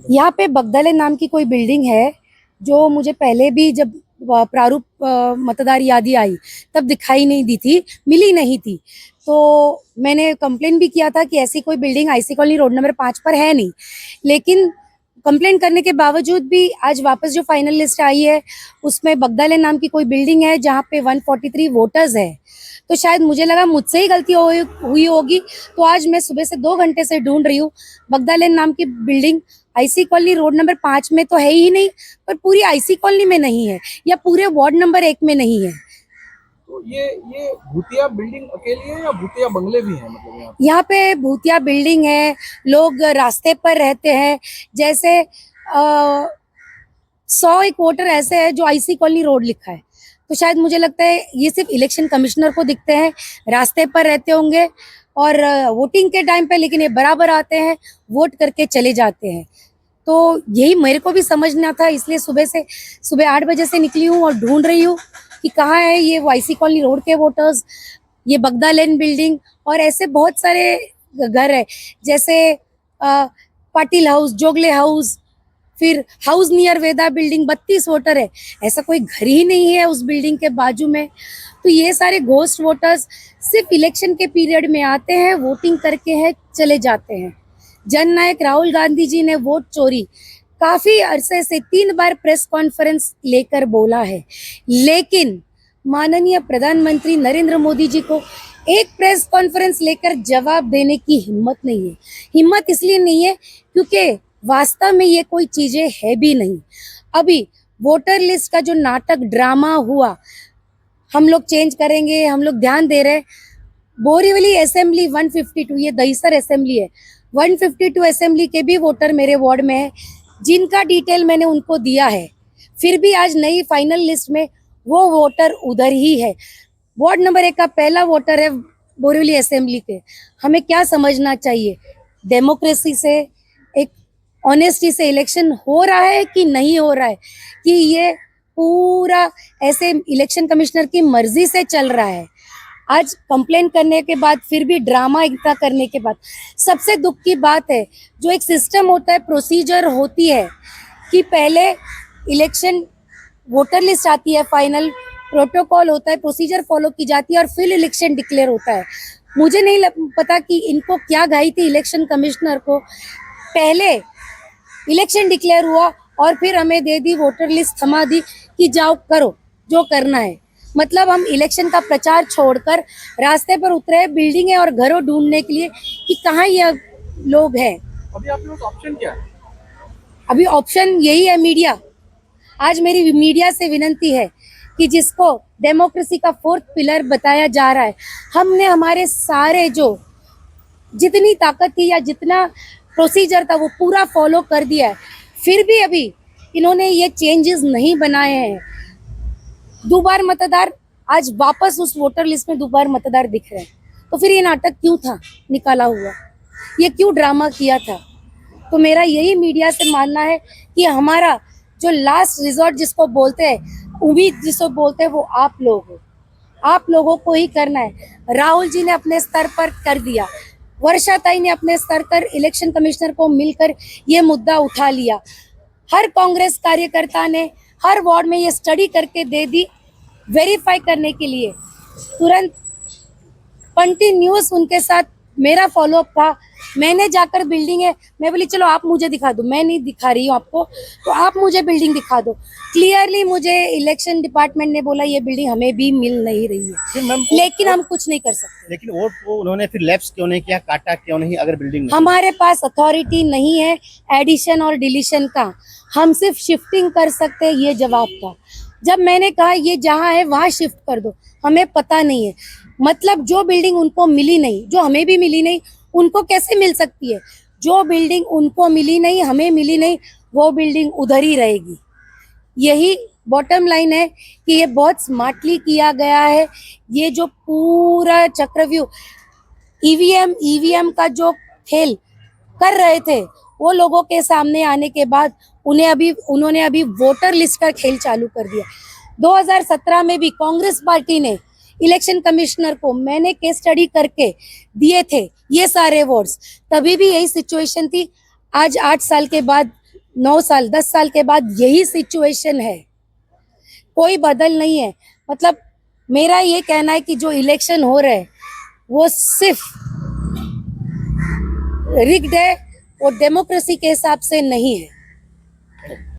यहाँ पे बगदले नाम की कोई बिल्डिंग है जो मुझे पहले भी जब प्रारूप मतदार यादी आई तब दिखाई नहीं दी थी, मिली नहीं थी। तो मैंने कंप्लेन भी किया था कि ऐसी कोई building IC colony road number 5 पर है नहीं, लेकिन कंप्लेंट करने के बावजूद भी आज वापस जो फाइनल लिस्ट आई है उसमें बगदाले नाम की कोई बिल्डिंग है जहाँ पे 143 वोटर्स है। तो शायद मुझे लगा मुझसे ही गलती हुई होगी, तो आज मैं सुबह से 2 घंटे से ढूंढ रही हूँ। बगदाले नाम की building IC colony road number 5 में तो है ही नहीं, पर पूरी आईसी कॉलोनी में नहीं है या पूरे वार्ड नंबर 1 में नहीं है। तो ये भूतिया बिल्डिंग अकेली है या भूतिया बंगले भी हैं, मतलब यहाँ पे भूतिया बिल्डिंग है, लोग रास्ते पर रहते हैं। जैसे 100 वोटर ऐसे हैं जो आईसी कॉलोनी रोड लिखा है, तो शायद मुझे लगता है ये सिर्फ इलेक्शन कमिश्नर को दिखते हैं, रास्ते पर रहते होंगे और वोटिंग के टाइम पे, लेकिन ये बराबर आते हैं, वोट करके चले जाते हैं। तो यही मेरे को भी समझना था, इसलिए सुबह 8 बजे से निकली हूँ और ढूंढ रही हूँ कि कहाँ है ये आईसी कॉलोनी रोड के वोटर्स, ये बगदा लेन बिल्डिंग और ऐसे बहुत सारे घर है। जैसे पाटिल हाउस, जोगले हाउस, फिर हाउस नियर वेदा बिल्डिंग, 32 वोटर है। ऐसा कोई घर ही नहीं है उस बिल्डिंग के बाजू में। तो ये सारे घोस्ट वोटर्स सिर्फ इलेक्शन के पीरियड में आते हैं, वोटिंग करके है चले जाते हैं। जननायक राहुल गांधी जी ने वोट चोरी काफी अरसे से 3 बार प्रेस कॉन्फ्रेंस लेकर बोला है, लेकिन माननीय प्रधानमंत्री नरेंद्र मोदी जी को एक प्रेस कॉन्फ्रेंस लेकर जवाब देने की हिम्मत नहीं है। हिम्मत इसलिए नहीं है क्योंकि वास्तव में ये कोई चीजें है भी नहीं। अभी वोटर लिस्ट का जो नाटक ड्रामा हुआ, हम लोग चेंज करेंगे, हम लोग ध्यान दे रहे हैं। बोरीवली असेंबली 152, ये दहीसर असेंबली है, 152 असेंबली के भी वोटर मेरे वार्ड में है, जिनका डिटेल मैंने उनको दिया है। फिर भी आज नई फाइनल लिस्ट में वो वोटर उधर ही है। वार्ड नंबर 1 का पहला वोटर है बोरीवली असेंबली के। हमें क्या समझना चाहिए, डेमोक्रेसी से, एक ऑनेस्टी से इलेक्शन हो रहा है कि नहीं हो रहा है, कि ये पूरा ऐसे इलेक्शन कमिश्नर की मर्जी से चल रहा है। आज कंप्लेन करने के बाद, फिर भी ड्रामा इतना करने के बाद, सबसे दुख की बात है जो एक सिस्टम होता है, प्रोसीजर होती है कि पहले इलेक्शन वोटर लिस्ट आती है, फाइनल प्रोटोकॉल होता है, प्रोसीजर फॉलो की जाती है और फिर इलेक्शन डिक्लेयर होता है। मुझे नहीं पता कि इनको क्या घाई थी इलेक्शन कमिश्नर को, पहले इलेक्शन डिक्लेयर हुआ और फिर हमें दे दी वोटर लिस्ट, थमा दी कि जाओ करो जो करना है। मतलब हम इलेक्शन का प्रचार छोड़कर रास्ते पर उतरे बिल्डिंगें और घरों ढूंढने के लिए कि कहाँ ये लोग हैं। अभी आपके पास ऑप्शन क्या है? अभी ऑप्शन यही है, मीडिया। आज मेरी मीडिया से विनती है कि जिसको डेमोक्रेसी का 4th पिलर बताया जा रहा है, हमने हमारे सारे जो जितनी ताकत थी या जितना प्रोसीजर था वो पूरा फॉलो कर दिया है, फिर भी अभी इन्होंने ये चेंजेस नहीं बनाए हैं। दोबार मतदार आज वापस उस वोटर लिस्ट में दोबार मतदार दिख रहे हैं, तो फिर ये नाटक क्यों था निकाला हुआ, ये क्यों ड्रामा किया था? तो मेरा यही मीडिया से मानना है कि हमारा जो लास्ट रिजॉर्ट जिसको बोलते हैं, उम्मीद जिसको बोलते हैं, वो आप लोग हो। आप लोगों को ही करना है। राहुल जी ने अपने स्तर पर कर दिया, वर्षा ताई ने अपने स्तर पर इलेक्शन कमिश्नर को मिलकर ये मुद्दा उठा लिया, हर कांग्रेस कार्यकर्ता ने हर वार्ड में ये स्टडी करके दे दी वेरीफाई करने के लिए। तुरंत कंटिन्यूस उनके साथ मेरा फॉलोअप था। मैंने जाकर बिल्डिंग है, मैं बोली चलो आप मुझे दिखा दो, मैं नहीं दिखा रही हूँ आपको, तो आप मुझे बिल्डिंग दिखा दो। क्लियरली मुझे इलेक्शन डिपार्टमेंट ने बोला ये बिल्डिंग हमें भी मिल नहीं रही है, लेकिन हम कुछ नहीं कर सकते। लेकिन वोट को उन्होंने फिर लैप्स क्यों नहीं किया, काटा क्यों नहीं? अगर बिल्डिंग हमारे पास अथॉरिटी नहीं है एडिशन और डिलीशन का, हम सिर्फ शिफ्टिंग कर सकते हैं, ये जवाब था। जब मैंने कहा ये जहाँ है वहाँ शिफ्ट कर दो, हमें पता नहीं है, मतलब जो बिल्डिंग उनको मिली नहीं, जो हमें भी मिली नहीं, उनको कैसे मिल सकती है? जो बिल्डिंग उनको मिली नहीं, हमें मिली नहीं, वो बिल्डिंग उधर ही रहेगी। यही बॉटम लाइन है कि ये बहुत स्मार्टली किया गया है। ये जो पूरा चक्रव्यूह ईवीएम का जो खेल कर रहे थे, वो लोगों के सामने आने के बाद उन्होंने अभी वोटर लिस्ट का खेल चालू कर दिया। 2017 में भी कांग्रेस पार्टी ने इलेक्शन कमिश्नर को, मैंने केस स्टडी करके दिए थे ये सारे वोट्स, तभी भी यही सिचुएशन थी। आज 8 साल के बाद 9 साल 10 साल के बाद यही सिचुएशन है, कोई बदल नहीं है। मतलब मेरा ये कहना है कि जो इलेक्शन हो रहे हैं वो सिर्फ रिग्ड है, वो डेमोक्रेसी के हिसाब से नहीं है।